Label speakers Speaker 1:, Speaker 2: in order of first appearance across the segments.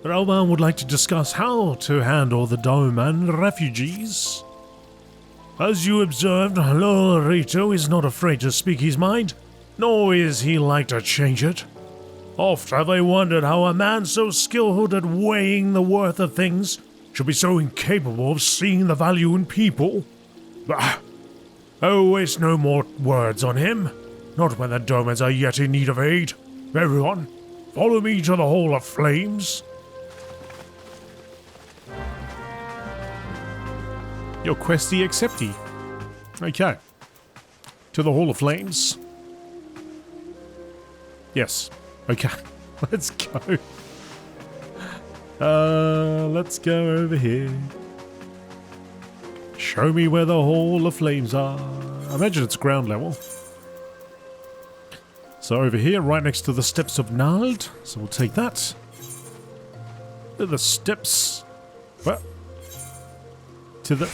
Speaker 1: Rauban would like to discuss how to handle the Doman refugees. As you observed, Lorito is not afraid to speak his mind, nor is he like to change it. Oft have I wondered how a man so skilled at weighing the worth of things should be so incapable of seeing the value in people. Bah! Oh, waste no more words on him. Not when the Domans are yet in need of aid. Everyone, follow me to the Hall of Flames. Your questy acceptee. Okay. To the Hall of Flames. Yes. Okay. Let's go. Let's go over here. Show me where the Hall of Flames are. I imagine it's ground level. So over here, right next to the steps of Nald. So we'll take that. The steps. What? To the...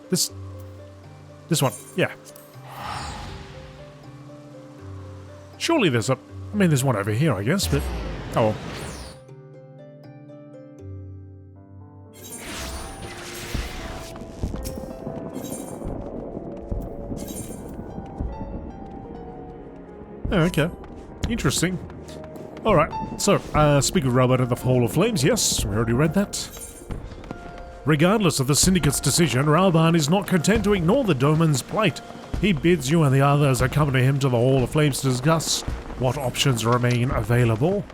Speaker 1: This one, yeah. Surely there's a... I mean, there's one over here, I guess, but... Oh well. Oh, okay. Interesting. Alright, so, speak of Robert and the Hall of Flames, yes, we already read that. Regardless of the Syndicate's decision, Rauban is not content to ignore the Doman's plight. He bids you and the others accompany him to the Hall of Flames to discuss what options remain available.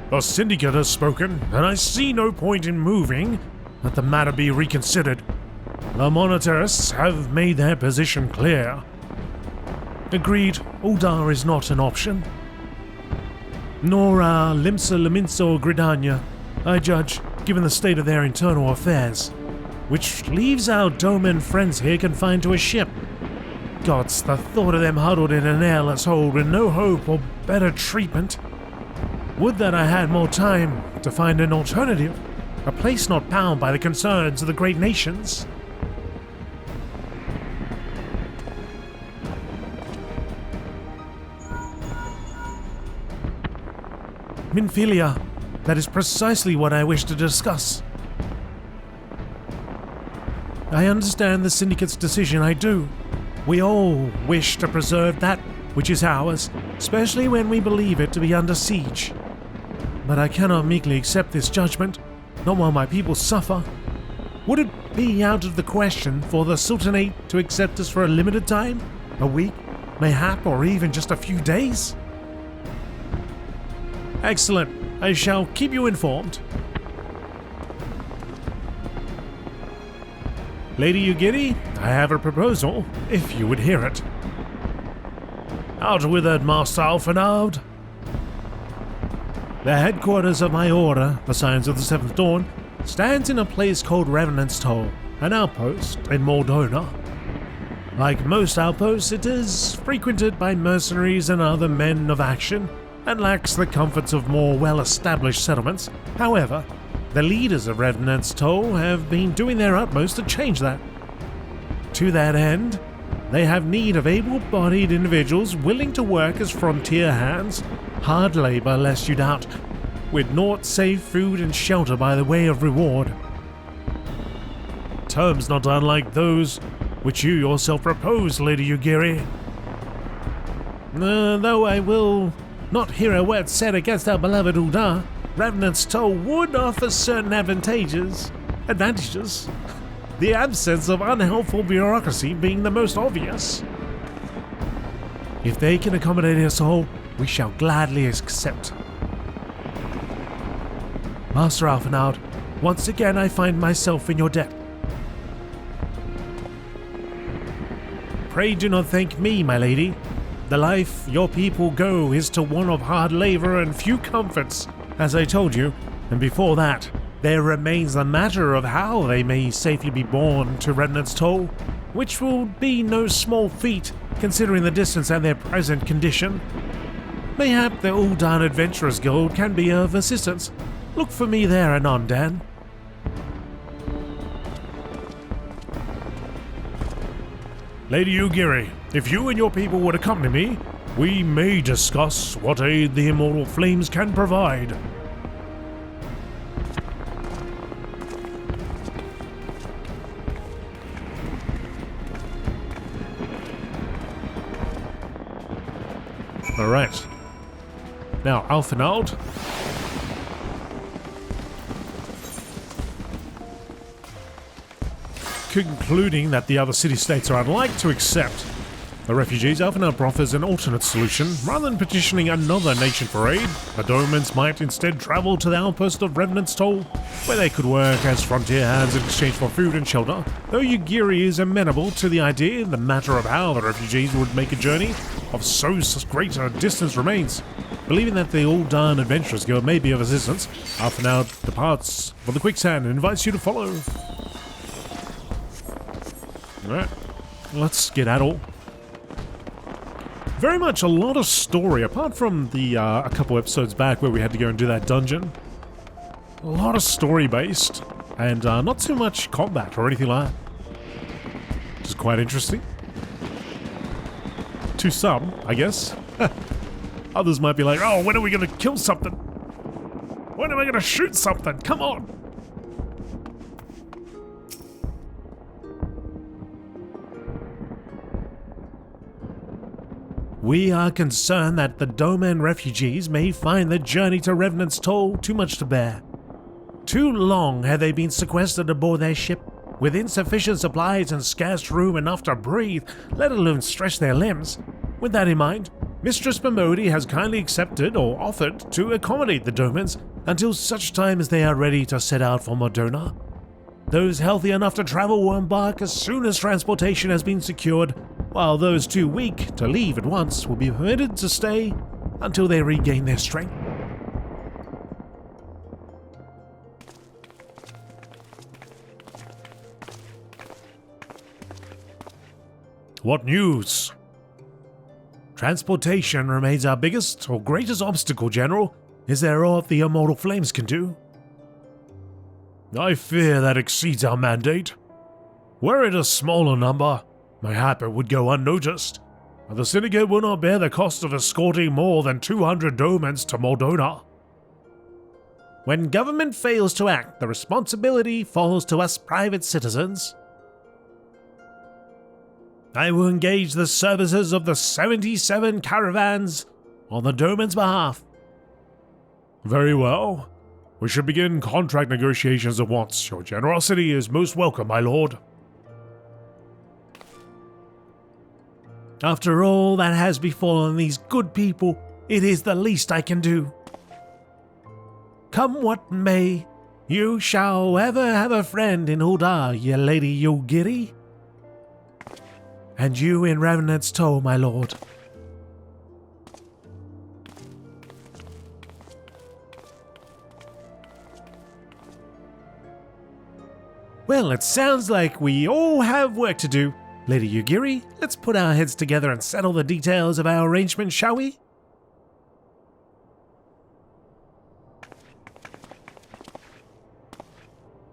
Speaker 1: The Syndicate has spoken, and I see no point in moving. Let the matter be reconsidered. The monetarists have made their position clear. Agreed, Uldar is not an option. Nor are Limsa, Laminsa or Gridania, I judge, given the state of their internal affairs, which leaves our Doman friends here confined to a ship. Gods, the thought of them huddled in an airless hold with no hope or better treatment. Would that I had more time to find an alternative, a place not bound by the concerns of the great nations. Minfilia, that is precisely what I wish to discuss. I understand the Syndicate's decision, I do. We all wish to preserve that which is ours, especially when we believe it to be under siege. But I cannot meekly accept this judgment, not while my people suffer. Would it be out of the question for the Sultanate to accept us for a limited time? A week, mayhap, or even just a few days? Excellent. I shall keep you informed. Lady Ugiri, I have a proposal, if you would hear it. Out with it, Master Alphenard. The headquarters of my order, the Scions of the Seventh Dawn, stands in a place called Revenant's Toll, an outpost in Moldona. Like most outposts, it is frequented by mercenaries and other men of action, and lacks the comforts of more well-established settlements. However, the leaders of Revenant's Toll have been doing their utmost to change that. To that end, they have need of able-bodied individuals willing to work as frontier hands, hard labor lest you doubt, with naught save food and shelter by the way of reward. Terms not unlike those which you yourself propose, Lady Ugiri. Though I will not hear a word said against our beloved Uldar, Revenant's Toll would offer certain advantages. The absence of unhelpful bureaucracy being the most obvious. If they can accommodate us all, we shall gladly accept. Master Alphenard, once again I find myself in your debt. Pray do not thank me, my lady. The life your people go is to one of hard labor and few comforts, as I told you, and before that, there remains the matter of how they may safely be borne to Revenant's Toll, which will be no small feat, considering the distance and their present condition. Mayhap the Uldan Adventurers Guild can be of assistance. Look for me there anon, Dan. Lady Ugiri, if you and your people would accompany me, we may discuss what aid the immortal flames can provide. Alright. Now, Alfinald. Concluding that the other city-states are unlike to accept the refugees, Alfinald offers an alternate solution. Rather than petitioning another nation for aid, the Domans might instead travel to the outpost of Revenant's Toll, where they could work as frontier hands in exchange for food and shelter. Though Ugiri is amenable to the idea, the matter of how the refugees would make a journey of so great a distance remains. Believing that the Ul'Dan Adventurers Guild may be of assistance, Alfinald departs for the quicksand and invites you to follow. Alright, let's skedaddle. Very much a lot of story, apart from the a couple episodes back where we had to go and do that dungeon. A lot of story based, and not too much combat or anything like that. Which is quite interesting. To some, I guess. Others might be like, oh, when are we going to kill something? When am I going to shoot something? Come on! We are concerned that the Doman refugees may find the journey to Revenant's Toll too much to bear. Too long have they been sequestered aboard their ship, with insufficient supplies and scarce room enough to breathe, let alone stretch their limbs. With that in mind, Mistress Bemodi has kindly accepted or offered to accommodate the Domans until such time as they are ready to set out for Modona. Those healthy enough to travel will embark as soon as transportation has been secured, while those too weak to leave at once will be permitted to stay until they regain their strength. What news? Transportation remains our biggest or greatest obstacle, General. Is there aught the immortal flames can do? I fear that exceeds our mandate. Were it a smaller number, mayhap it would go unnoticed. But the Syndicate will not bear the cost of escorting more than 200 Domans to Modona. When government fails to act, the responsibility falls to us private citizens. I will engage the services of the 77 caravans on the Doman's behalf. Very well. We should begin contract negotiations at once. Your generosity is most welcome, my lord. After all that has befallen these good people, it is the least I can do. Come what may, you shall ever have a friend in Ul'Dan, ye Lady Ugiri. And you in Revenant's Toll, my lord. Well, it sounds like we all have work to do. Lady Ugiri, let's put our heads together and settle the details of our arrangement, shall we?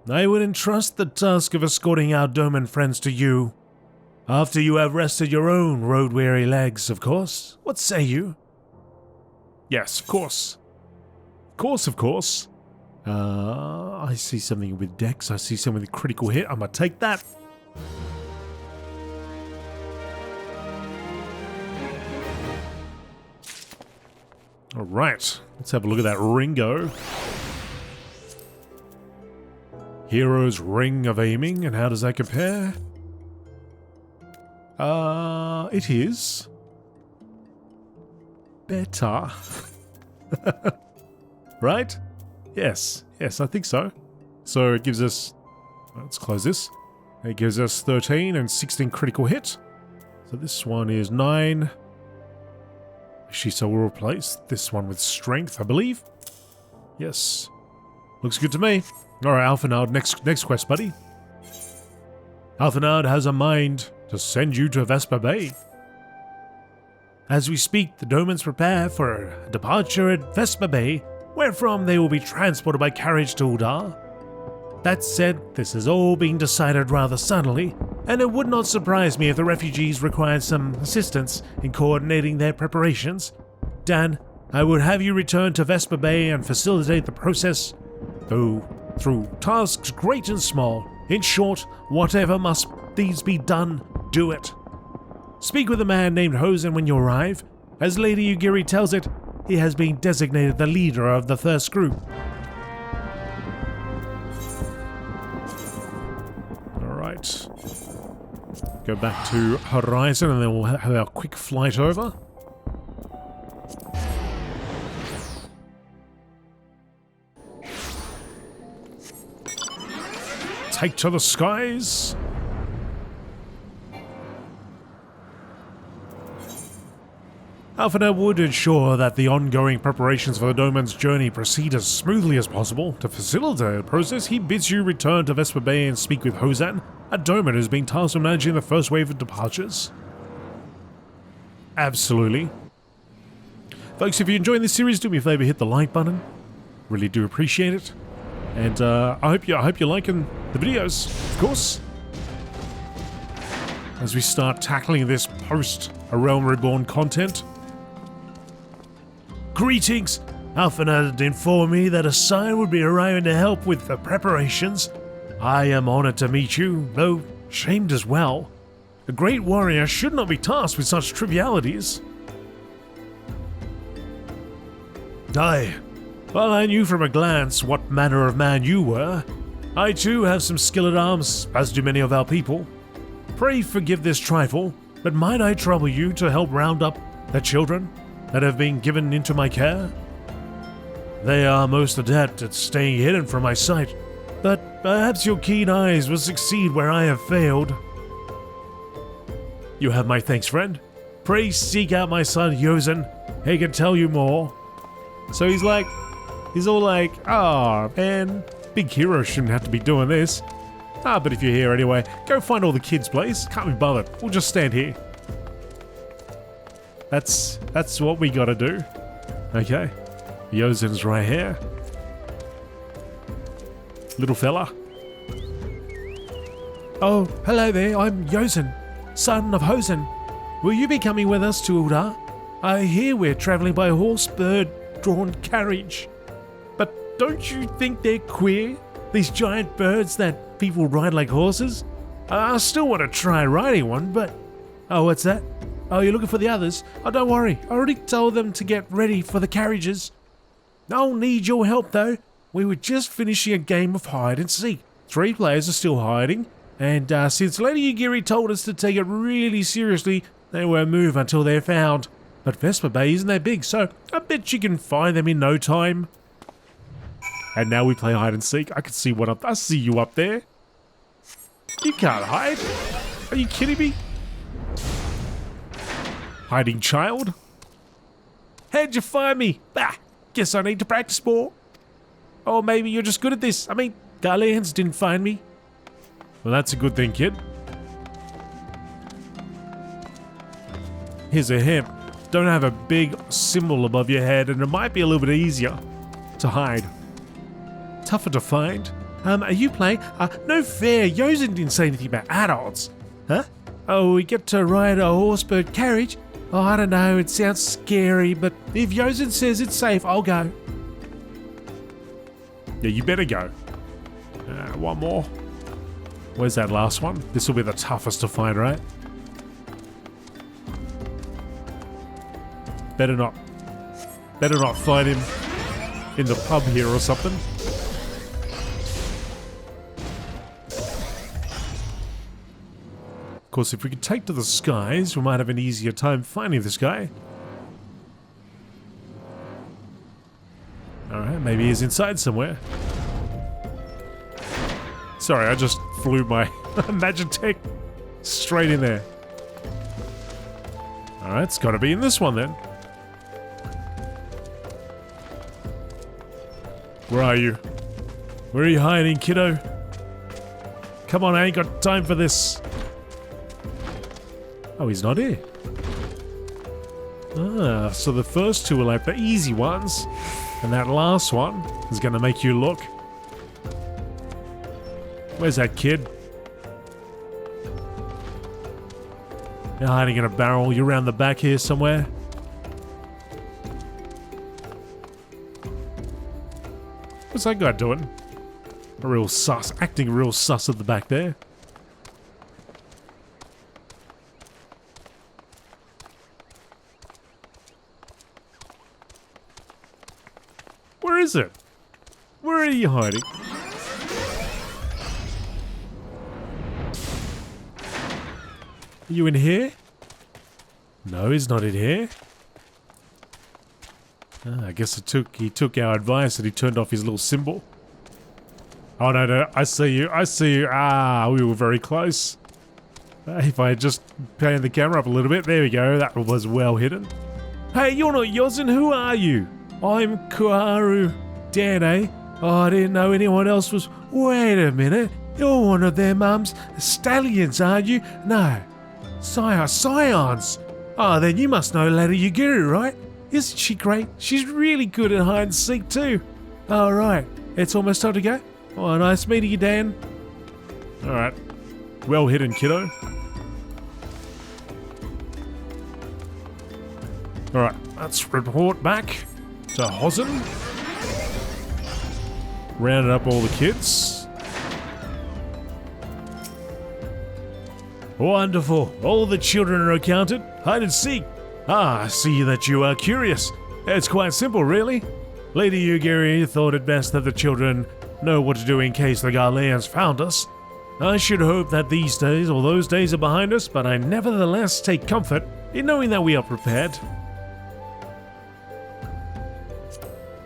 Speaker 1: I would entrust the task of escorting our Doman friends to you. After you have rested your own road-weary legs, of course. What say you? Yes, of course. Of course. I see something with Dex. I see something with critical hit. I'm gonna take that. Alright, let's have a look at that Ringo. Hero's Ring of Aiming, and how does that compare? It is better. Right? Yes, I think so. So it gives us, let's close this. It gives us 13 and 16 critical hit. So this one is 9. Actually, so we'll replace this one with strength, I believe. Yes. Looks good to me. Alright, Alfinard, next quest, buddy. Alfinard has a mind to send you to Vesper Bay. As we speak, the Domans prepare for a departure at Vesper Bay, wherefrom they will be transported by carriage to Ul'Dan. That said, this has all been decided rather suddenly, and it would not surprise me if the refugees required some assistance in coordinating their preparations. Dan, I would have you return to Vesper Bay and facilitate the process, though through tasks great and small. In short, whatever must needs be done, do it. Speak with a man named Hosen when you arrive. As Lady Ugiri tells it, he has been designated the leader of the first group. Alright. Go back to Horizon and then we'll have our quick flight over. Take to the skies. Alphanet would ensure that the ongoing preparations for the Doman's journey proceed as smoothly as possible. To facilitate the process, he bids you return to Vesper Bay and speak with Hosan, a Doman who's been tasked with managing the first wave of departures. Absolutely. Folks, if you're enjoying this series, do me a favor, hit the like button. Really do appreciate it. And I hope you're liking the videos, of course. As we start tackling this post-A Realm Reborn content. Greetings! Alphanet had informed me that a sign would be arriving to help with the preparations. I am honored to meet you, though shamed as well. A great warrior should not be tasked with such trivialities. Aye. Well, I knew from a glance what manner of man you were. I too have some skill at arms, as do many of our people. Pray forgive this trifle, but might I trouble you to help round up the children that have been given into my care? They are most adept at staying hidden from my sight, but perhaps your keen eyes will succeed where I have failed. You have my thanks, friend. Pray seek out my son Yozen. He can tell you more. So he's all like, oh man, big hero shouldn't have to be doing this. But if you're here anyway, go find all the kids, please. Can't be bothered. We'll just stand here. That's what we gotta do. Okay. Yozen's right here. Little fella. Oh, hello there. I'm Yozen, son of Hosen. Will you be coming with us to Uda? I hear we're traveling by horse-bird-drawn carriage. But don't you think they're queer? These giant birds that people ride like horses? I still want to try riding one, but... Oh, what's that? Oh, you're looking for the others? Oh, don't worry. I already told them to get ready for the carriages. I'll need your help, though. We were just finishing a game of hide and seek. 3 players are still hiding, and since Lady Ugiri told us to take it really seriously, they won't move until they're found. But Vesper Bay isn't that big, so I bet you can find them in no time. And now we play hide and seek. I can see I see you up there. You can't hide. Are you kidding me? Hiding child? How'd you find me? Guess I need to practice more. Or maybe you're just good at this. I mean, Garleans didn't find me. Well, that's a good thing, kid. Here's a hint. Don't have a big symbol above your head and it might be a little bit easier to hide. Tougher to find. Are you playing? No fair. Yozen didn't say anything about adults. Huh? Oh, we get to ride a horsebird carriage? Oh, I don't know. It sounds scary, but if Yozen says it's safe, I'll go. Yeah, you better go. One more. Where's that last one? This will be the toughest to find, right? Better not find him in the pub here or something. Of course, if we could take to the skies, we might have an easier time finding this guy. Alright, maybe he's inside somewhere. Sorry, I just flew my Magitech straight in there. Alright, it's gotta be in this one then. Where are you? Where are you hiding, kiddo? Come on, I ain't got time for this. Oh, he's not here. So the first two are like the easy ones. And that last one is going to make you look. Where's that kid? You're hiding in a barrel. You're around the back here somewhere. What's that guy doing? Real sus. Acting real sus at the back there. Where is it? Where are you hiding? Are you in here? No, he's not in here. Ah, I guess he took our advice and he turned off his little symbol. Oh no, I see you, I see you. Ah, we were very close. If I had just panned the camera up a little bit, there we go, that was well hidden. Hey, you're not Yosin, who are you? I'm GameolioDan, eh? Oh, I didn't know anyone else was... Wait a minute, you're one of their mums stallions, aren't you? No. Scions. Oh, then you must know Lady Yuguru, right? Isn't she great? She's really good at hide and seek too. All right, it's almost time to go. Oh, nice meeting you, Dan. All right, well hidden, kiddo. All right, let's report back to Hosen. Rounded up all the kids. Wonderful. All the children are accounted. Hide and seek. Ah, I see that you are curious. It's quite simple, really. Lady Yuguru thought it best that the children know what to do in case the Garleans found us. I should hope that these days or those days are behind us, but I nevertheless take comfort in knowing that we are prepared.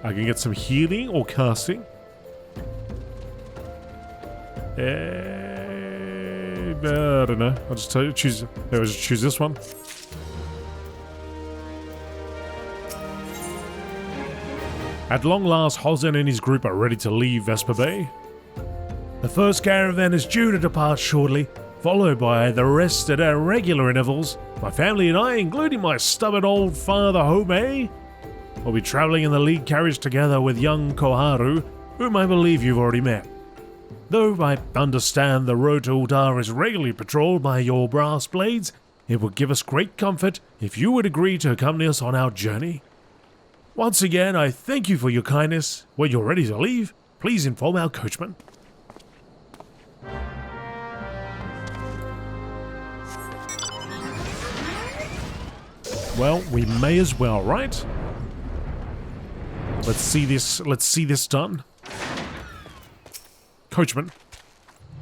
Speaker 1: I can get some healing or casting. I don't know. I'll just tell you, choose. I'll just choose this one. At long last, Hosen and his group are ready to leave Vesper Bay. The first caravan is due to depart shortly, followed by the rest at our regular intervals. My family and I, including my stubborn old father Home, will be travelling in the lead carriage together with young Koharu, whom I believe you've already met. Though I understand the road to Uldar is regularly patrolled by your brass blades, it would give us great comfort if you would agree to accompany us on our journey. Once again, I thank you for your kindness. When you're ready to leave, please inform our coachman. Well, we may as well, right? Let's see this done. Coachman,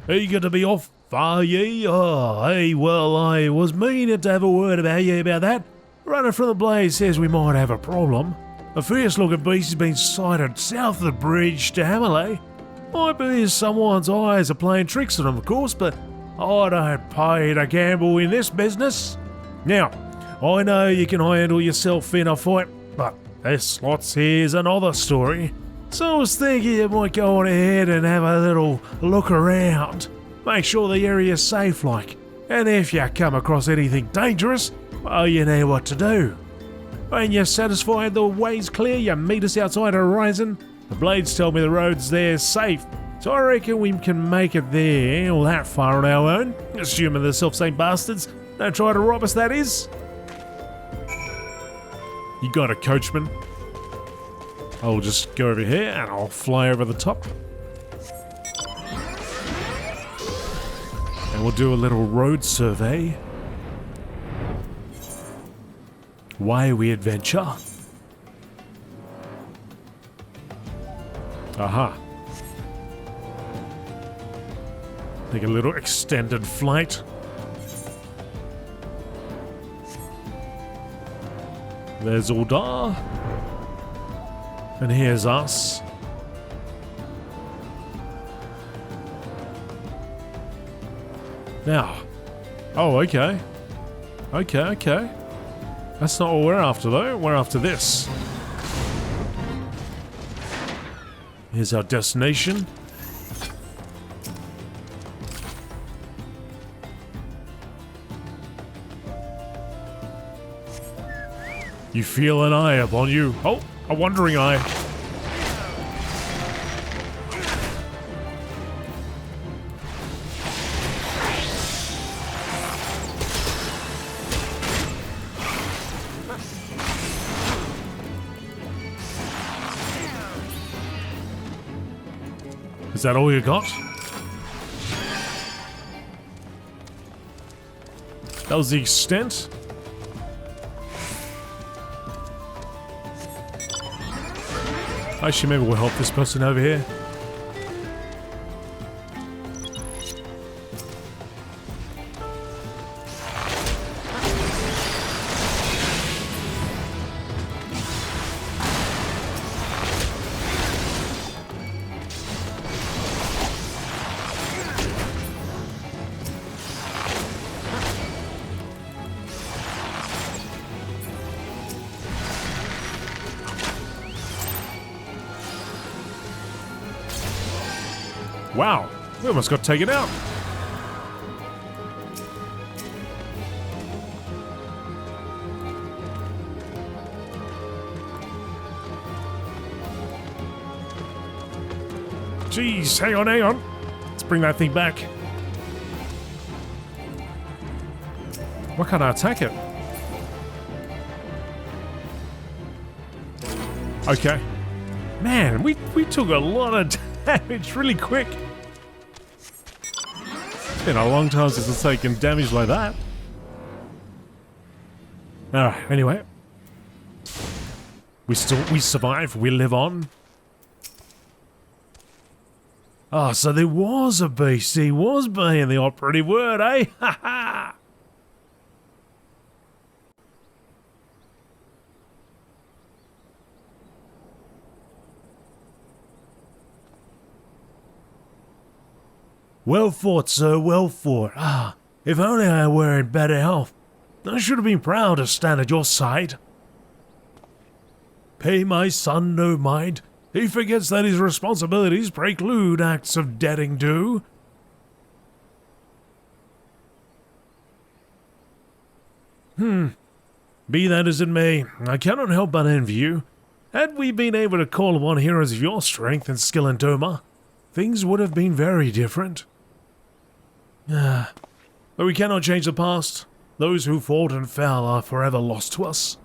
Speaker 1: eager to be off, are ye? Oh, hey, well, I was meaning to have a word about you about that. Runner from the Blade says we might have a problem. A fierce-looking beast has been sighted south of the bridge to Hamerley. Might be someone's eyes are playing tricks on him, of course, but I don't pay to gamble in this business. Now, I know you can handle yourself in a fight, but this lot's here's another story. So I was thinking you might go on ahead and have a little look around. Make sure the area's safe like. And if you come across anything dangerous, well, you know what to do. When you're satisfied the way's clear, you meet us outside Horizon. The Blades tell me the road's there safe, so I reckon we can make it there or that far on our own. Assuming the self-same bastards don't try to rob us, that is. You got a coachman. I'll just go over here and I'll fly over the top. And we'll do a little road survey. Why we adventure. Aha. Take a little extended flight. There's Uldar. And here's us. Now. Oh, okay. Okay. That's not what we're after, though. We're after this. Here's our destination. You feel an eye upon you. Oh, a wandering eye. Is that all you got? That was the extent? Actually, maybe we'll help this person over here. Wow, we almost got taken out. Jeez, hang on, hang on. Let's bring that thing back. Why can't I attack it? Okay. Man, we took a lot of damage really quick. It's been a long time since I've taken damage like that. Alright, anyway. We survive, we live on. Oh, so there was a beast. He was being the operative word, eh? Ha ha! Well fought, sir, well fought. Ah, if only I were in better health. I should have been proud to stand at your side. Pay my son no mind. He forgets that his responsibilities preclude acts of derring do. Be that as it may, I cannot help but envy you. Had we been able to call upon heroes of your strength and skill in Doma, things would have been very different. But we cannot change the past. Those who fought and fell are forever lost to us.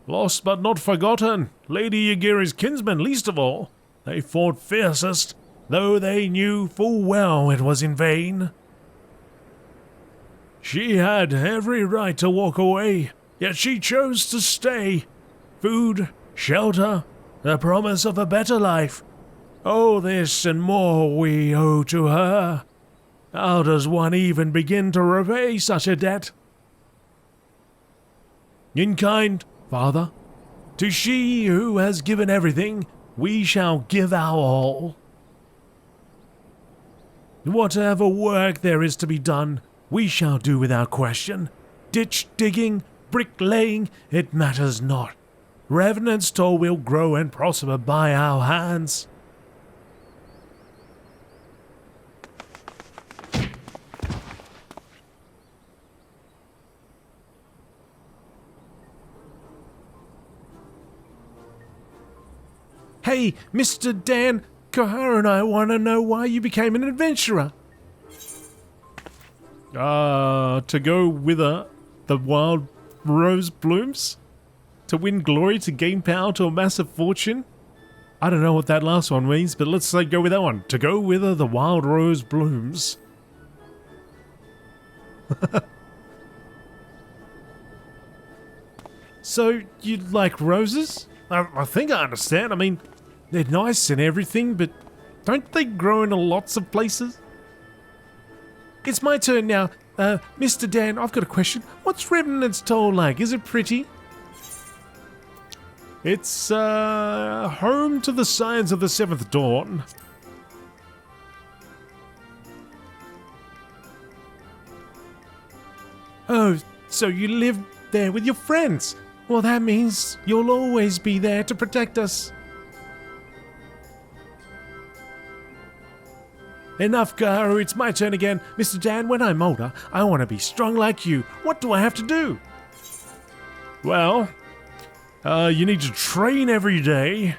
Speaker 1: Lost but not forgotten, Lady Yagiri's kinsmen least of all. They fought fiercest, though they knew full well it was in vain. She had every right to walk away, yet she chose to stay. Food, shelter, the promise of a better life. All this and more we owe to her. How does one even begin to repay such a debt? In kind, Father, to she who has given everything, we shall give our all. Whatever work there is to be done, we shall do without question. Ditch digging, bricklaying, it matters not. Revenant's toll will grow and prosper by our hands. Hey, Mr. Dan, Kohara and I want to know why you became an adventurer. To go wither the wild rose blooms? To win glory, to gain power, to amass a fortune? I don't know what that last one means, but let's say go with that one. To go wither the wild rose blooms. So, you like roses? I think I understand. I mean, they're nice and everything, but don't they grow in lots of places? It's my turn now. Mr. Dan, I've got a question. What's Revenant's Toll like? Is it pretty? It's, home to the Scions of the Seventh Dawn. Oh, so you live there with your friends? Well, that means you'll always be there to protect us. Enough, Gaharu, it's my turn again. Mr. Dan, when I'm older, I want to be strong like you. What do I have to do? Well, you need to train every day.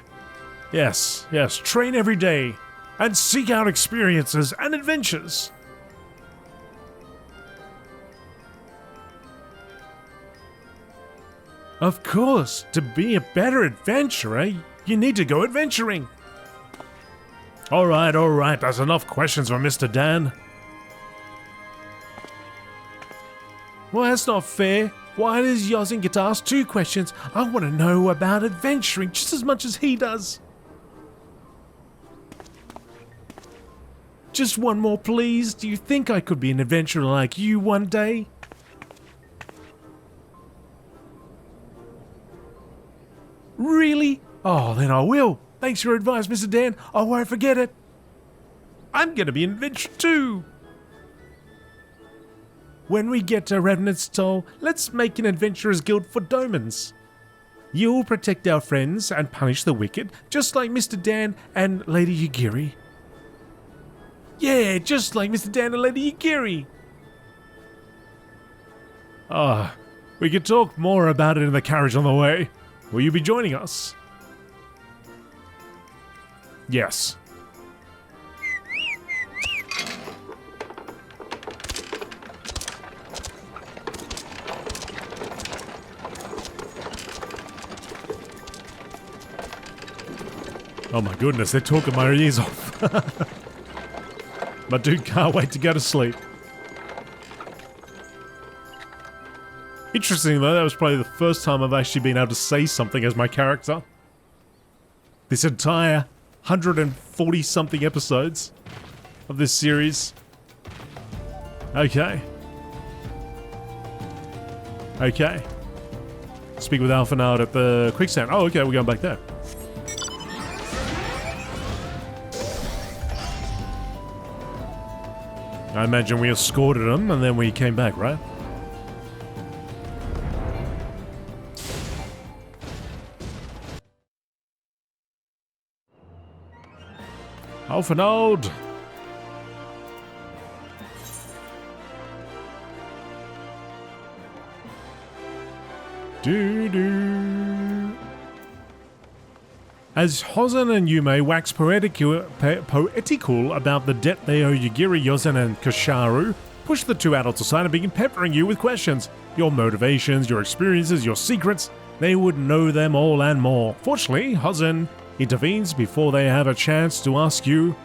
Speaker 1: Yes, train every day. And seek out experiences and adventures. Of course, to be a better adventurer, you need to go adventuring. Alright, that's enough questions for Mr. Dan. Well, that's not fair. Why does Yosin get to ask 2 questions? I want to know about adventuring just as much as he does. Just one more, please. Do you think I could be an adventurer like you one day? Really? Oh, then I will. Thanks for your advice, Mr. Dan. I won't forget it. I'm gonna be an adventurer too. When we get to Revenant's Toll, let's make an adventurers guild for Domans. You'll protect our friends and punish the wicked, just like Mr. Dan and Lady Yugiri. Yeah, just like Mr. Dan and Lady Yugiri. We could talk more about it in the carriage on the way. Will you be joining us? Yes. Oh my goodness, they're talking my ears off. My dude can't wait to go to sleep. Interesting though, that was probably the first time I've actually been able to say something as my character. This entire 140 something episodes of this series. Okay. Speak with Alphanard at the quicksand. Oh, okay, we're going back there. I imagine we escorted him and then we came back, right? Alphanard! As Hosen and Yume wax poetical about the debt they owe Yugiri, Yosen and Kasharu, push the 2 adults aside and begin peppering you with questions. Your motivations, your experiences, your secrets. They would know them all and more. Fortunately, Hosen intervenes before they have a chance to ask you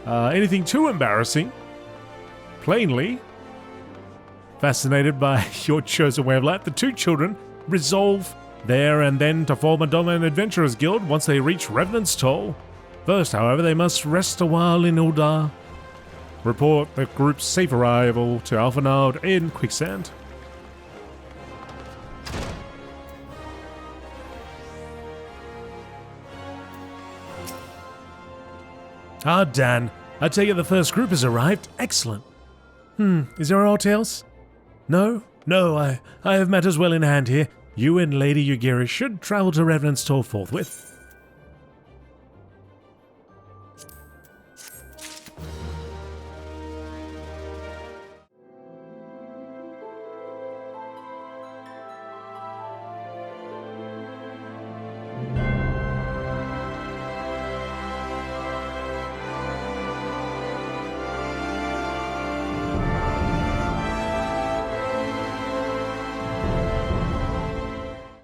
Speaker 1: anything too embarrassing. Plainly, fascinated by your chosen way of life, the 2 children resolve there and then to form a Dominant Adventurers Guild once they reach Revenant's Toll. First, however, they must rest a while in Uldar. Report the group's safe arrival to Alphanard in Quicksand. Ah, Dan. I take it the first group has arrived. Excellent. Is there aught else? No, I have matters well in hand here. You and Lady Yugiri should travel to Revenant's Toll forthwith.